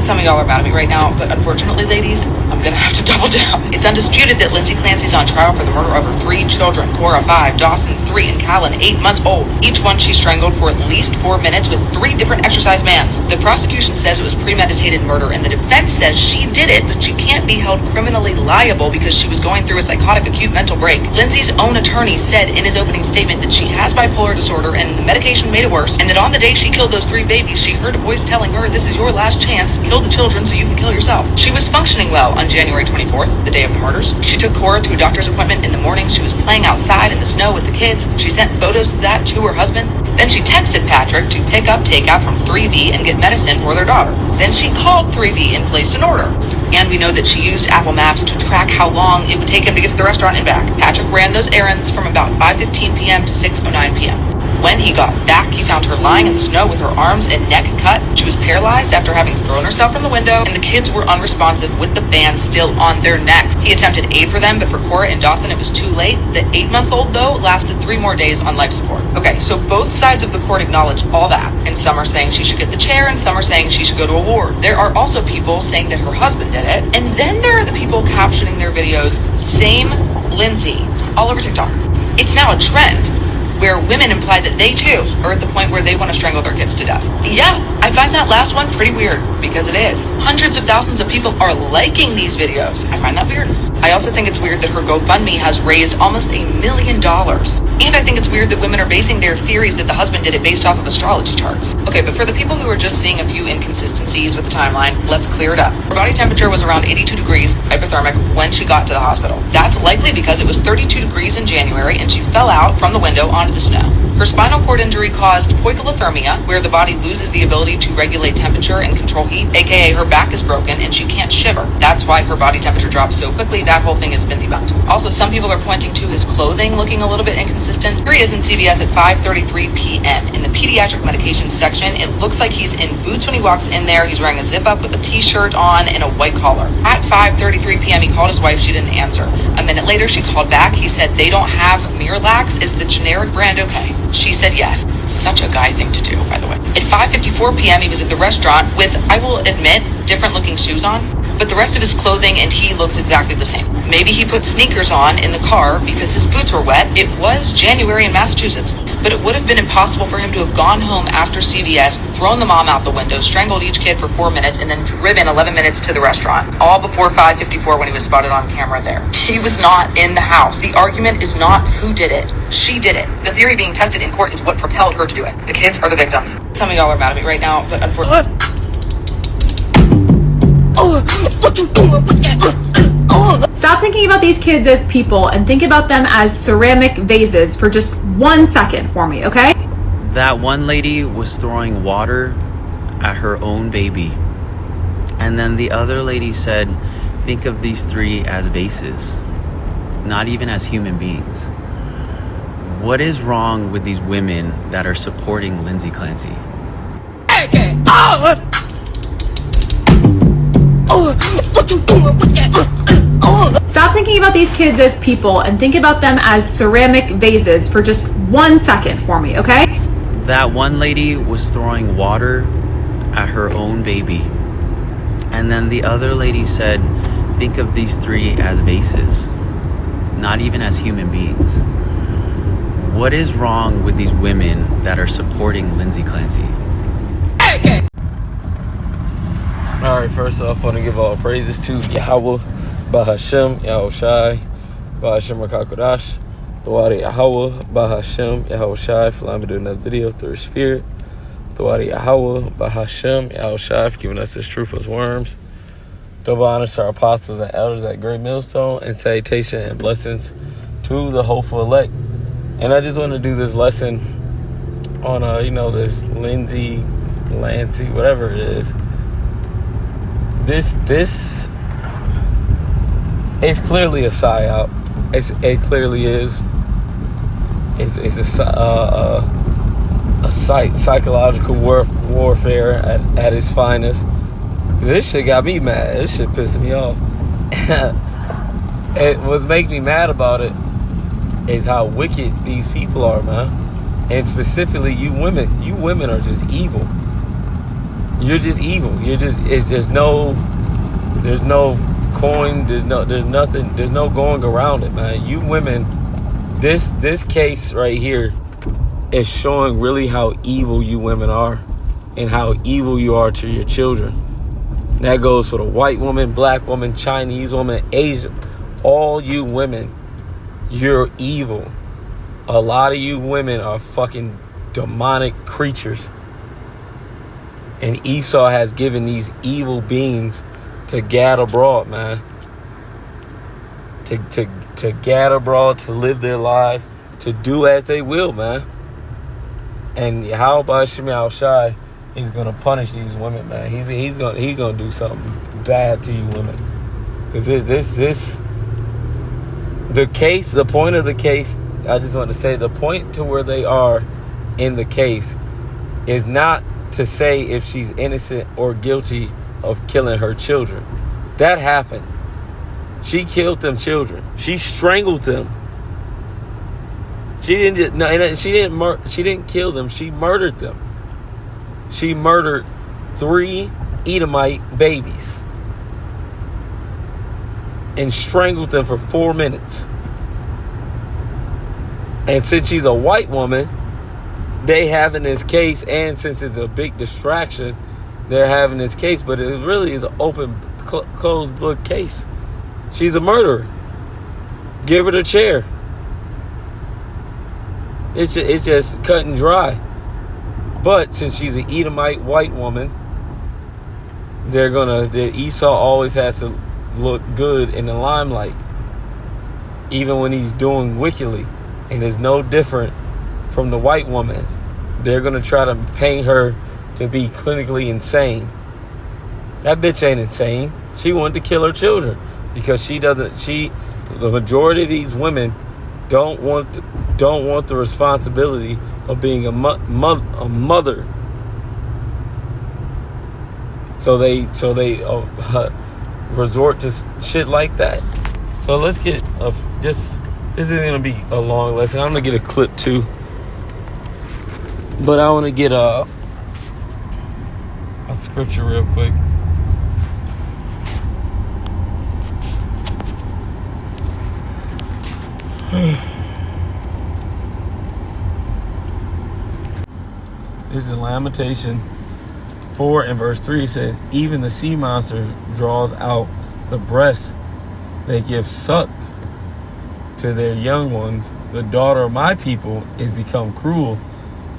Some of y'all are mad at me right now, but unfortunately, ladies, I'm gonna have to double down. It's undisputed that Lindsay Clancy's on trial for the murder of her 3 children, Cora 5, Dawson 3, and Callan 8 months old. Each one she strangled for at least 4 minutes with 3 different exercise bands. The prosecution says it was premeditated murder, and the defense says she did it, but she can't be held criminally liable because she was going through a psychotic acute mental break. Lindsay's own attorney said in his opening statement that she has bipolar disorder and the medication made it worse, and that on the day she killed those 3 babies, she heard a voice telling her, "This is your last chance, kill the children so you can kill yourself." She was functioning well on January 24th, the day of the murders. She took Cora to a doctor's appointment in the morning. She was playing outside in the snow with the kids. She sent photos of that to her husband. Then she texted Patrick to pick up takeout from 3V and get medicine for their daughter. Then she called 3V and placed an order. And we know that she used Apple Maps to track how long it would take him to get to the restaurant and back. Patrick ran those errands from about 5:15 p.m. to 6:09 p.m. When he got back, he found her lying in the snow with her arms and neck cut. She was paralyzed after having thrown herself from the window, and the kids were unresponsive with the band still on their necks. He attempted aid for them, but for Cora and Dawson, it was too late. The 8-month-old, though, lasted 3 more days on life support. Okay, so both sides of the court acknowledge all that, and some are saying she should get the chair, and some are saying she should go to a ward. There are also people saying that her husband did it, and then there are the people captioning their videos, "Same Lindsay," all over TikTok. It's now a trend where women imply that they too are at the point where they want to strangle their kids to death. Yeah, I find that last one pretty weird, because it is. Hundreds of thousands of people are liking these videos. I find that weird. I also think it's weird that her GoFundMe has raised almost $1 million. And I think it's weird that women are basing their theories that the husband did it based off of astrology charts. Okay, but for the people who are just seeing a few inconsistencies with the timeline, let's clear it up. Her body temperature was around 82 degrees hypothermic when she got to the hospital. That's likely because it was 32 degrees in January and she fell out from the window onto the snow. Her spinal cord injury caused poikilothermia, where the body loses the ability to regulate temperature and control heat, aka her back is broken and she can't shiver. That's why her body temperature drops so quickly. That whole thing has been debunked. Also, some people are pointing to his clothing looking a little bit inconsistent. Here he is in CVS at 5:33 p.m. In the pediatric medication section, it looks like he's in boots when he walks in there. He's wearing a zip-up with a t-shirt on and a white collar. At 5:33 p.m., he called his wife. She didn't answer. A minute later, she called back. He said, "They don't have Miralax. Is the generic brand okay?" She said yes. Such a guy thing to do, by the way. At 5:54 p.m., he was at the restaurant with, I will admit, different looking shoes on, but the rest of his clothing and he looks exactly the same. Maybe he put sneakers on in the car because his boots were wet. It was January in Massachusetts, but it would have been impossible for him to have gone home after CVS, thrown the mom out the window, strangled each kid for 4 minutes, and then driven 11 minutes to the restaurant, all before 5:54 when he was spotted on camera there. He was not in the house. The argument is not who did it. She did it. The theory being tested in court is what propelled her to do it. The kids are the victims. Some of y'all are mad at me right now, but unfortunately... Stop thinking about these kids as people and think about them as ceramic vases for just 1 second for me, okay? That one lady was throwing water at her own baby. And then the other lady said, think of these 3 as vases, not even as human beings. What is wrong with these women that are supporting Lindsay Clancy? Stop thinking about these kids as people and think about them as ceramic vases for just 1 second for me, okay? That one lady was throwing water at her own baby. And then the other lady said, think of these 3 as vases, not even as human beings. What is wrong with these women that are supporting Lindsay Clancy? Alright, first off, I want to give all praises to Yahweh, Bahashem, Yahawashi, Bahashem Rakakodash, Thawadi Yahweh, Bahashem, Yahawashi, for allowing me to do another video through His Spirit. Thawadi Yahweh, Bahashem, Yahawashi, for giving us this truth as worms. Double honors to our apostles and elders at Great Millstone, and salutation and blessings to the hopeful elect. And I just want to do this lesson on, this Lindsay, Clancy, whatever it is. This is clearly a psyop. It clearly is. It's a psychological warfare at its finest. This shit got me mad. This shit pissed me off. What's making me mad about it is how wicked these people are, man. And specifically you women. You women are just evil. You're just evil. There's no coin, there's nothing, there's no going around it, man. You women, this case right here is showing really how evil you women are and how evil you are to your children. And that goes for the white woman, black woman, Chinese woman, Asian. All you women, you're evil. A lot of you women are fucking demonic creatures. And Esau has given these evil beings to gad abroad, man. To gad abroad, to live their lives, to do as they will, man. And Yahawashi is gonna punish these women, man. He's gonna do something bad to you women. Because the point of the case, I just want to say, the point to where they are in the case is not to say if she's innocent or guilty of killing her children. That happened. She killed them children. She strangled them. She didn't kill them. She murdered them. She murdered 3 Edomite babies and strangled them for 4 minutes. And since she's a white woman, they having this case, and since it's a big distraction, they're having this case, but it really is an open, closed book case. She's a murderer. Give her the chair. It's just cut and dry. But since she's an Edomite white woman, Esau always has to look good in the limelight, even when he's doing wickedly, and it's no different from the white woman. They're gonna try to paint her to be clinically insane. That bitch ain't insane. She wanted to kill her children because the majority of these women don't want the responsibility of being a mother. So they resort to shit like that. So let's get this is gonna be a long lesson. I'm gonna get a clip too, but I want to get a scripture real quick. This is Lamentation 4 and verse 3. It says, even the sea monster draws out the breast. They give suck to their young ones. The daughter of my people is become cruel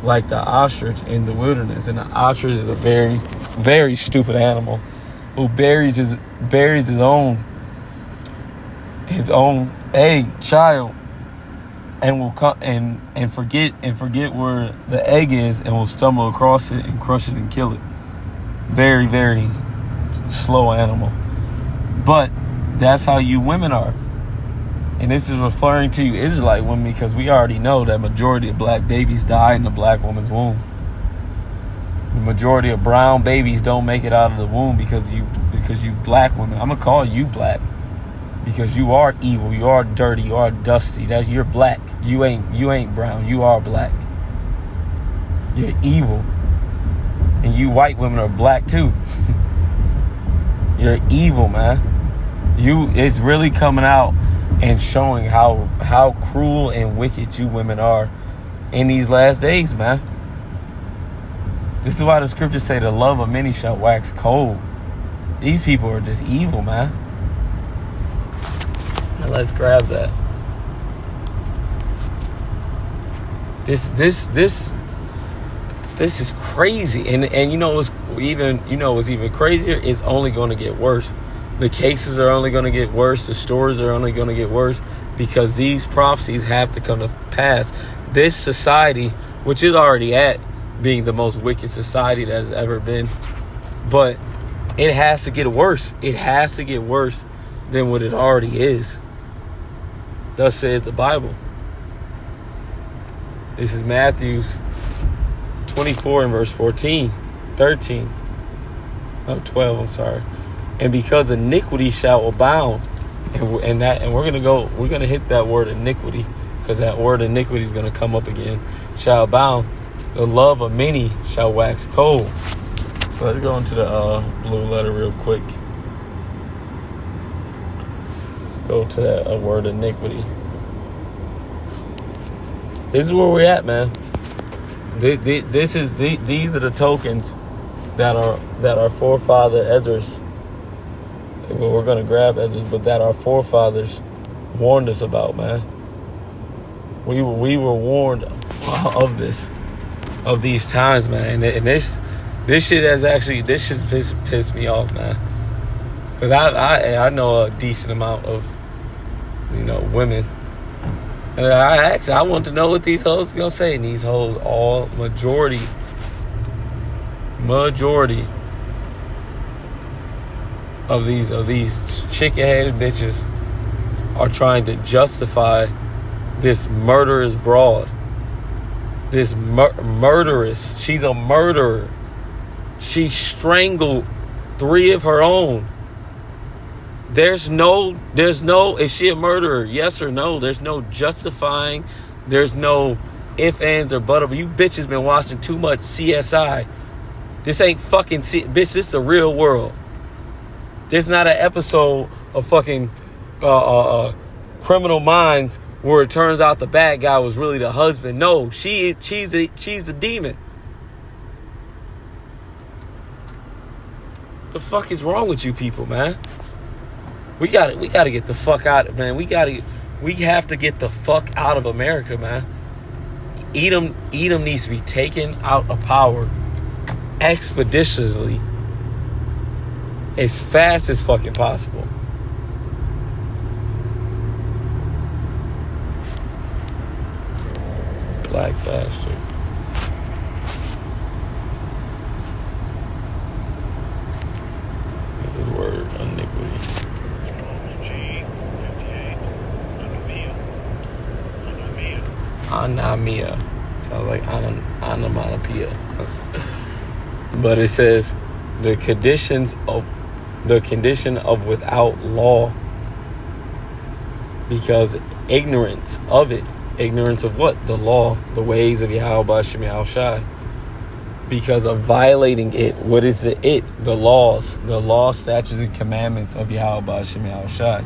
like the ostrich in the wilderness. And the ostrich is a very, very stupid animal who buries his own egg child and will come and forget where the egg is and will stumble across it and crush it and kill it. Very, very slow animal. But that's how you women are. And this is referring to you Israelite women, because we already know that majority of black babies die in the black woman's womb. The majority of brown babies don't make it out of the womb because you black women. I'm gonna call you black because you are evil, you are dirty, you are dusty. You're black. You ain't brown. You are black. You're evil. And you white women are black too. You're evil, man. It's really coming out and showing how cruel and wicked you women are in these last days, man. This is why the scriptures say the love of many shall wax cold. These people are just evil, man. Now let's grab that. This is crazy, and you know what's even crazier? It's only going to get worse. The cases are only going to get worse. The stories are only going to get worse because these prophecies have to come to pass. This society, which is already at being the most wicked society that has ever been, but it has to get worse. It has to get worse than what it already is. Thus saith the Bible. This is Matthew's 24 and verse 13. 12, I'm sorry. And because iniquity shall abound, and we're gonna hit that word iniquity, because that word iniquity is gonna come up again. Shall abound, the love of many shall wax cold. So let's go into the blue letter real quick. Let's go to that word iniquity. This is where we're at, man. These are the tokens that our forefather Ezra's. Well, we're gonna grab Ezra's, but that our forefathers warned us about, man. We were warned of these times, man. And this shit pissed me off, man. Because I know a decent amount of, women. And I want to know what these hoes gonna say. And these hoes, all majority of these chicken-headed bitches are trying to justify this murderous broad. This murderous. She's a murderer. She strangled 3 of her own. There's no, is she a murderer? Yes or no? There's no justifying. There's no if, ands, or butter. But you bitches been watching too much CSI. This ain't fucking, bitch, this is the real world. There's not an episode of fucking Criminal Minds where it turns out the bad guy was really the husband. No, she's a demon. The fuck is wrong with you people, man? We gotta get the fuck out, man. We have to get the fuck out of America, man. Edom needs to be taken out of power expeditiously, as fast as fucking possible. Black bastard. This is word iniquity. Anamia. Sounds like onomatopoeia. But it says the condition of without law, because ignorance of what? The law, the ways of Yahawashi, because of violating it. What is it? The laws, statutes, and commandments of Yahawashi.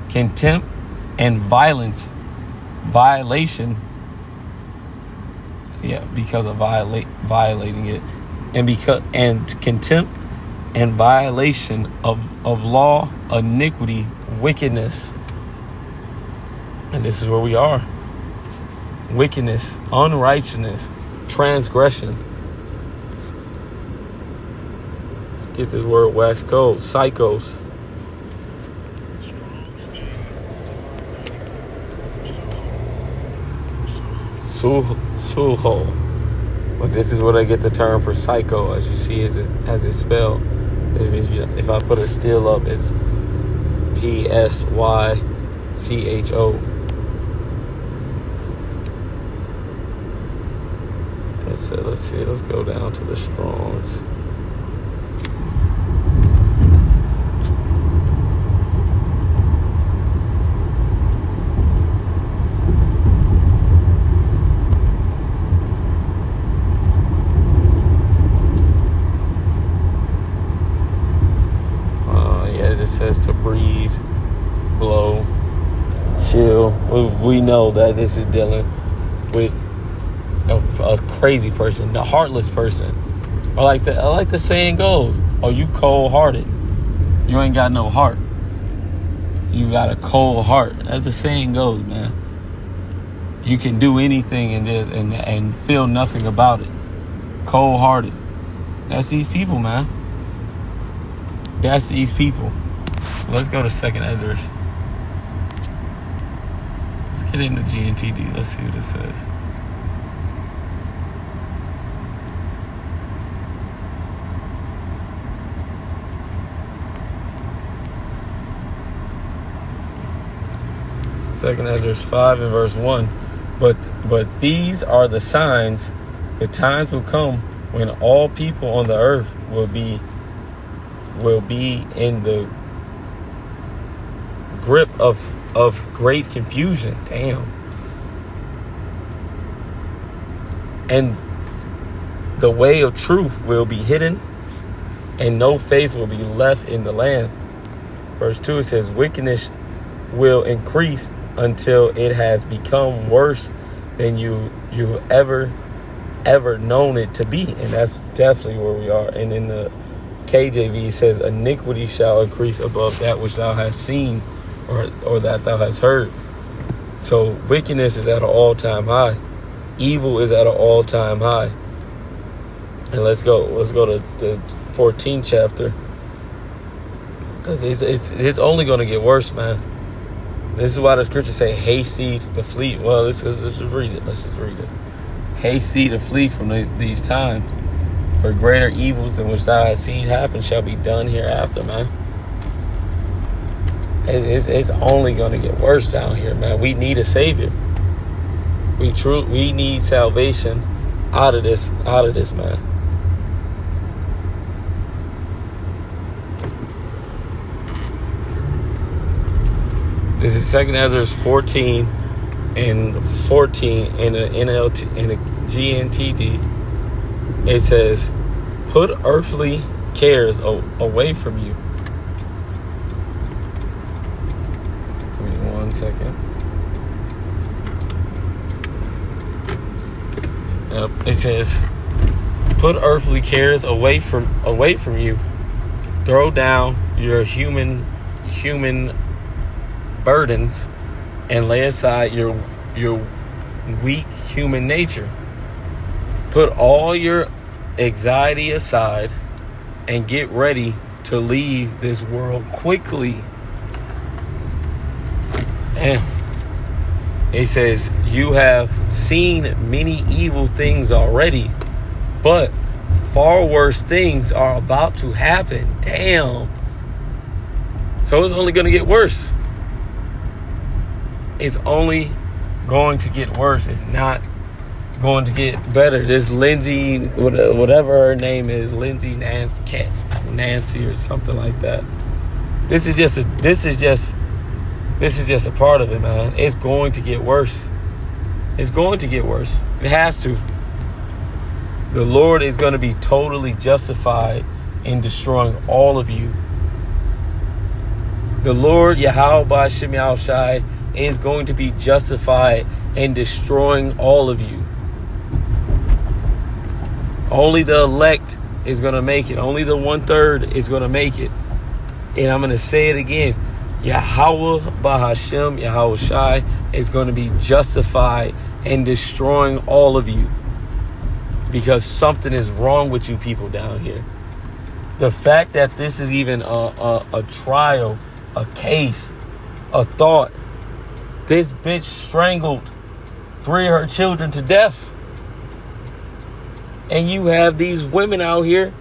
Contempt and violation. Yeah, because of violating it, and contempt and violation of law, iniquity, wickedness. And this is where we are. Wickedness, unrighteousness, transgression. Let's get this word wax cold. Psychos. Suho. But this is where I get the term for psycho, as you see as it's spelled. If I put a still up, it's PSYCHO. Let's see. Let's go down to the Strongs. It says to breathe, blow, chill. We know that this is dealing with a crazy person, the heartless person. Or like the saying goes, oh, you cold-hearted. You ain't got no heart. You got a cold heart. As the saying goes, man. You can do anything and feel nothing about it. Cold-hearted. That's these people, man. That's these people. Let's go to 2nd Ezra's. Let's get into GNTD. Let's see what it says. Second Ezra's 5 and verse 1. But these are the signs. The times will come when all people on the earth will be in the grip of great confusion. Damn. And The way of truth will be hidden, and no faith will be left in the land. Verse 2, it says, wickedness will increase until it has become worse than you ever known it to be. And that's definitely where we are. And in the KJV, it says, iniquity shall increase above that which thou hast seen, or that thou hast heard. So wickedness is at an all-time high. Evil is at an all-time high. And let's go to the 14th chapter, because it's only going to get worse, man. This is why the scriptures say, haste ye to flee. Well, let's just read it. Haste ye to flee from these times, for greater evils than which thou hast seen happen shall be done hereafter, man. It's only going to get worse down here, man. We need a savior. We need salvation out of this, man. This is 2 Ezra 14 and 14 in the NLT in the GNTD. It says, "Put earthly cares away from you." Give me 1 second. Yep. It says, "Put earthly cares away from you. Throw down your human burdens and lay aside your weak human nature. Put all your anxiety aside and get ready to leave this world quickly." And it says, "You have seen many evil things already, but far worse things are about to happen." Damn. So it's only going to get worse. It's only going to get worse. It's not going to get better. This Lindsay, whatever her name is, Nancy or something like that. This is just a part of it, man. It's going to get worse. It's going to get worse. It has to. The Lord is going to be totally justified in destroying all of you. The Lord, Yahawashi, is going to be justified in destroying all of you. Only the elect is going to make it. Only the 1/3 is going to make it. And I'm going to say it again. Yahawashi is going to be justified in destroying all of you. Because something is wrong with you people down here. The fact that this is even a trial, a case, a thought. This bitch strangled 3 of her children to death. And you have these women out here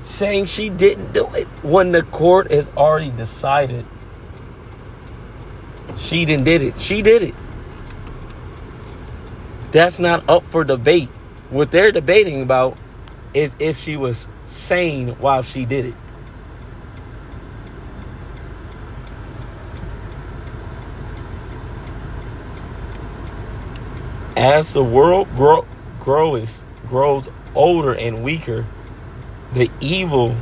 saying she didn't do it when the court has already decided she didn't did it. She did it. That's not up for debate. What they're debating about is if she was sane while she did it. As the world grows older and weaker, the evils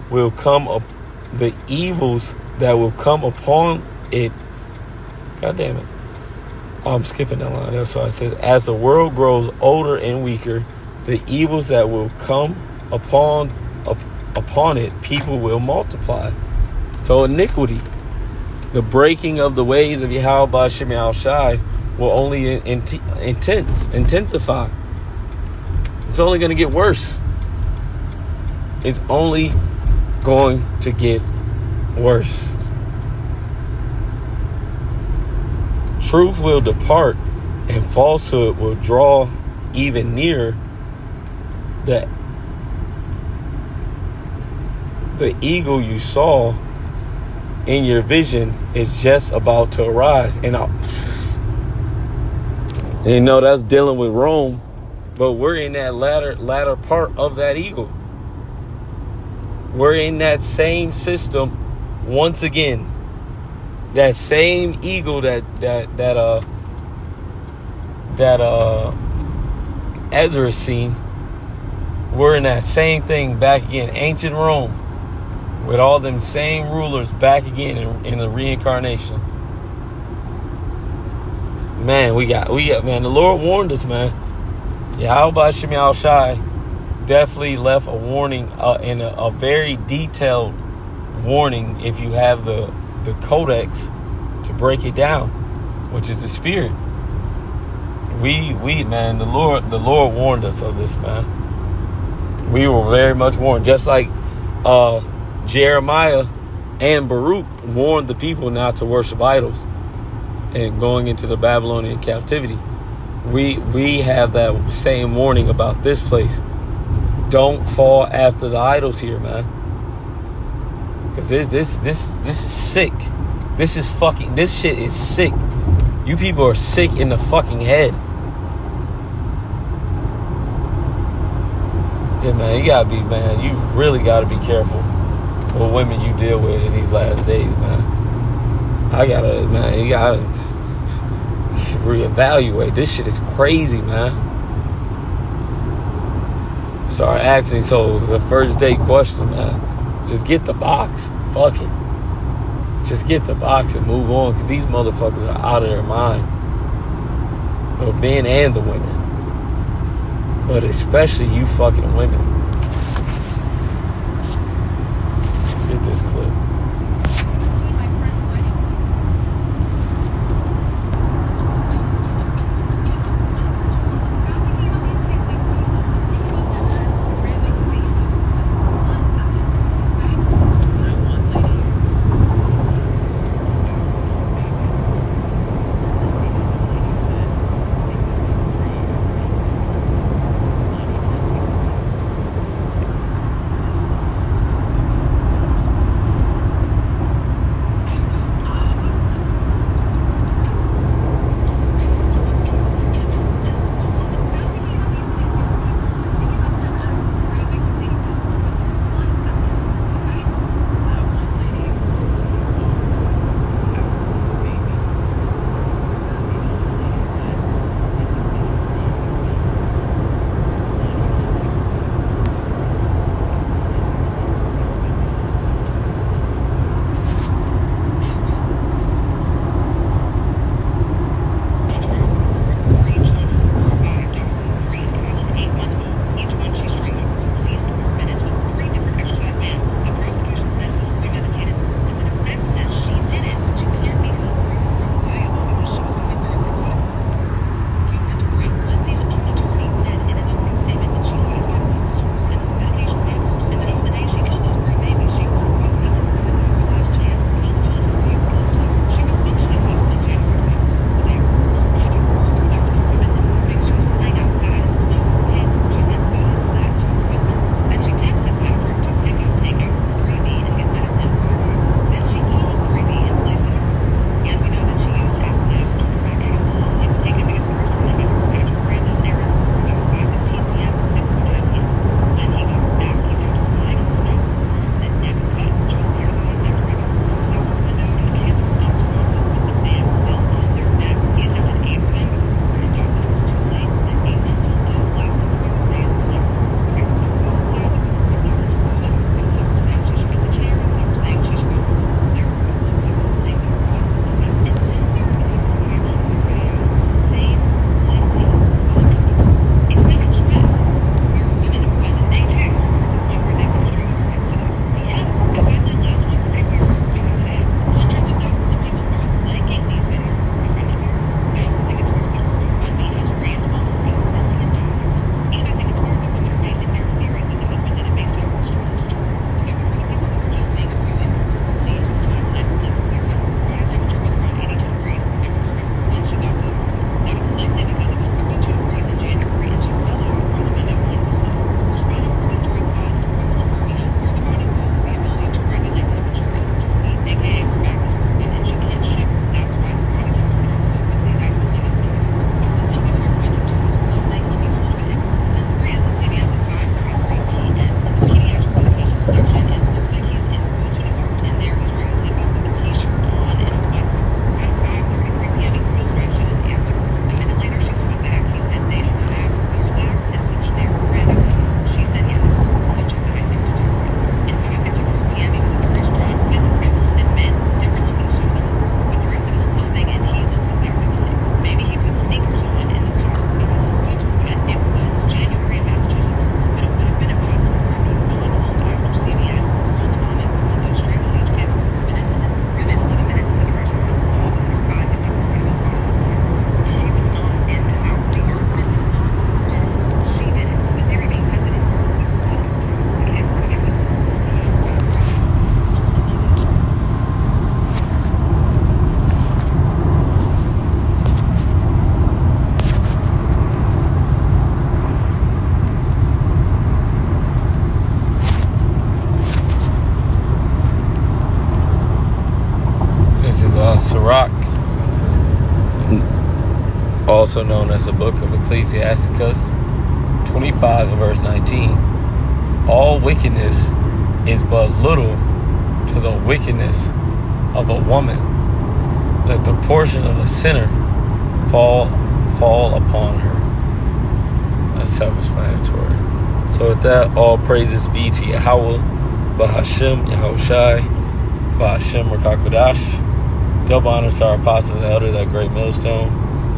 that will come upon it. God damn it. Oh, I'm skipping that line. That's why I said, as the world grows older and weaker, the evils that will come upon it, people will multiply. So iniquity, the breaking of the ways of Yahawashi will only intensify. It's only going to get worse. It's only going to get worse. Truth will depart and falsehood will draw even nearer. The eagle you saw in your vision is just about to arrive. And you know that's dealing with Rome, but we're in that latter part of that eagle. We're in that same system once again. That same eagle that Ezra seen We're in that same thing back again. Ancient Rome. With all them same rulers back again in the reincarnation. Man, we got, man, the Lord warned us, man. Yahawashi definitely left a warning, in a very detailed warning if you have the codex to break it down, which is the spirit. We man, the Lord warned us of this, man. We were very much warned, just like Jeremiah and Baruch warned the people not to worship idols and going into the Babylonian captivity. We have that same warning about this place. Don't fall after the idols here, man. Because this is sick. This shit is sick. You people are sick in the fucking head. Yeah, man, you really gotta be careful with women you deal with in these last days, man. You gotta reevaluate. This shit is crazy, man. Start asking these hoes the first date question, man. Just get the box. Fuck it. Just get the box and move on, because these motherfuckers are out of their mind. The men and the women. But especially you fucking women. Let's get this clip. Sirach, also known as the book of Ecclesiasticus 25 and verse 19. All wickedness is but little to the wickedness of a woman. Let the portion of a sinner fall upon her. That's self-explanatory. So with that, all praises be to Yahweh, Bahashem, Yahawashi, Bahashem, Rakakodash. Double honors to our apostles and elders at Great Millstone.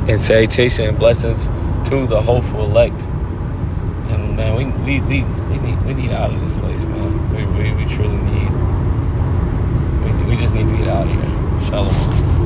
And salutation and blessings to the hopeful elect. And man, we need out of this place, man. We truly need. We just need to get out of here. Shalom.